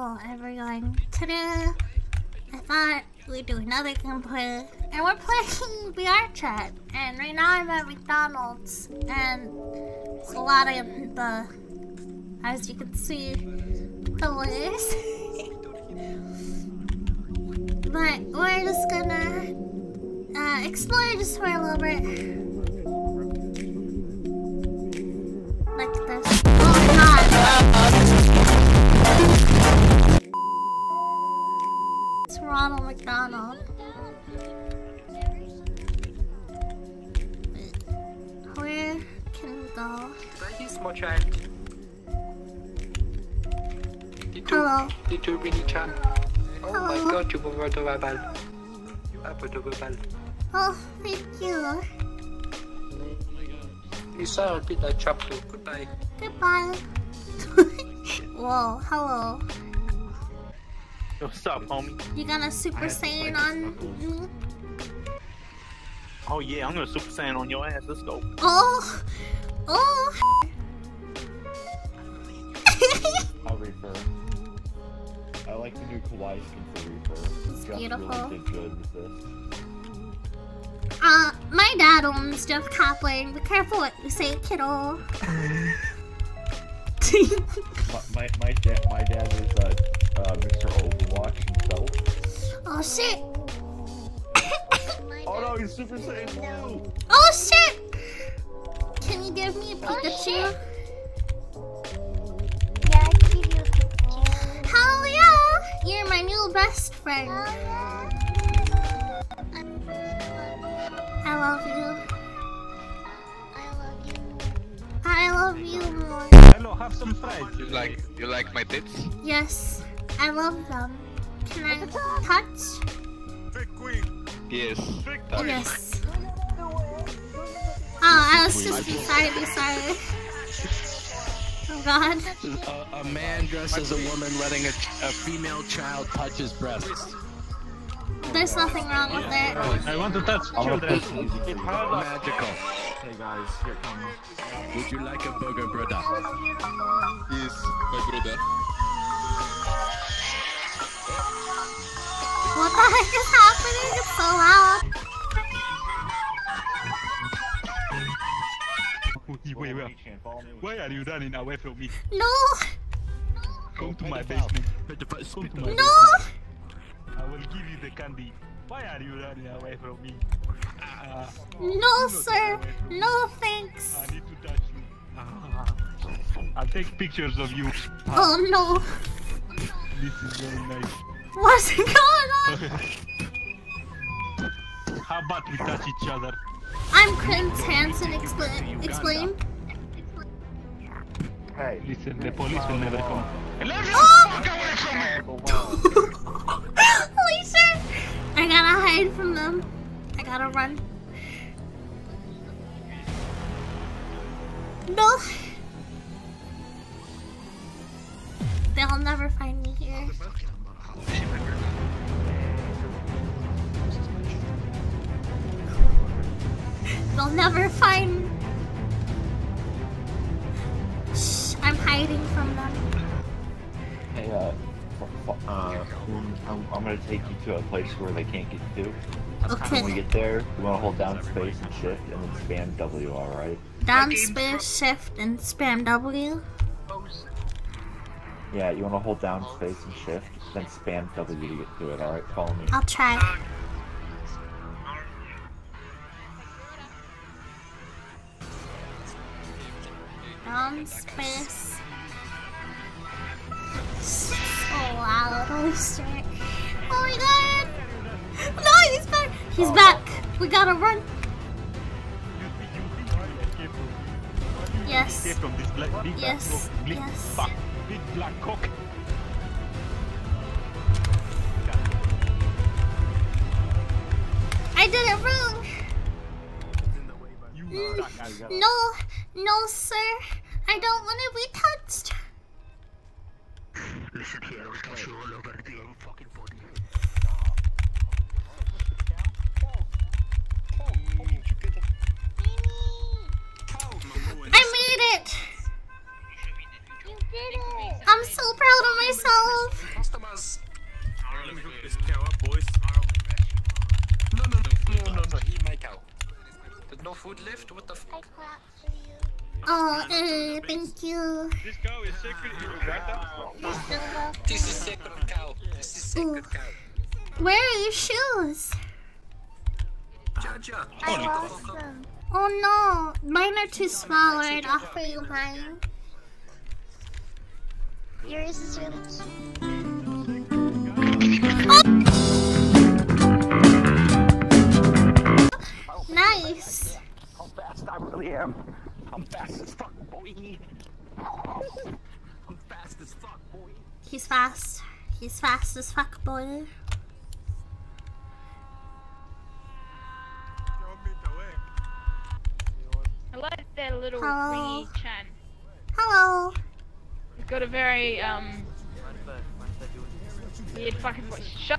Hello everyone. Today I thought we'd do another gameplay, and we're playing VRCHAT. And right now I'm at McDonald's, and there's a lot of the, as you can see, pillars. But we're just gonna explore this for a little bit. Like this. Oh god! It's Ronald McDonald. Where can we go? Small child. Hello. Did you Rinny chan? Oh Hello. my god, you were adorable. You are adorable. Oh, thank you. You saw a bit of chop too. Goodbye. Goodbye. Whoa, hello. What's up, homie? You gonna Super Saiyan on me? Oh yeah, I'm gonna Super Saiyan on your ass. Let's go. Oh! Oh! I'll Reaper. I like the new Kawaii skin for Reaper. It's Just beautiful. really did good with this. My dad owns Jeff Kaplan. Be careful what you say, kiddo. my dad is Mr. Overwatch himself. Oh shit! Oh no, he's Super Saiyan Blue! Oh shit! Can you give me a Pikachu? Yeah, I give you a picture. Hell yeah! You're my new best friend. I love you. I love you more. Hello, have some fries. You like my tits? Yes, I love them. Can I touch? Yes. Yes. Oh, I was just beside you, sorry. Oh god. A man dressed as a woman letting a female child touch his breasts. There's nothing wrong with it. I want to touch children. Magical. Hey guys, here it comes. Would you like a burger, brother? Yes, my brother. What the heck is happening? It's so loud. Wait. Why are you running away from me? No! Come to my basement. Come to my basement. No! I will give you the candy. Why are you running away from me? No, sir! No thanks! I need to touch you. I'll take pictures of you. Oh no! This is very nice. What's going on? How about we touch each other? I'm Prince Hansen, explain. Hey. Listen, the police will never come. Oh! Holy shit! I gotta hide from them. I gotta run. No! They'll never find me here. They'll never find me. Shh, I'm hiding from them. Hey, I'm gonna take you to a place where they can't get to. When we Okay. get there, you wanna hold down space and shift and then spam W, alright? Down space, shift, and spam W. Yeah, you wanna hold down space and shift, then spam W to get to it, alright? Follow me. I'll try. Down space. So loud, holy shit. Oh my god! No, he's back! He's back! We gotta run! Yes. Escape from this big Yes. black cock. Yes. Big black cock. I did it wrong! No, no, sir. I don't want to be touched. Listen here, I'll touch you all over the fucking body. I made it! I'm so proud of myself. food lift? What the I fuck? clap for you. Oh, thank you. This cow is sacred in Uganda. You still love This is sacred cow. This is sacred cow. Where are your shoes? Jaja. I lost them. Oh no, mine are too small. I'd offer you mine. Yours is really cute. Nice. How fast I really am. I'm fast as fuck, boy. I'm fast as fuck, boy. He's fast. He's fast as fuck, boy. I like their little Hello. ringy chat. Hello. It's got a very weird fucking voice. Shut.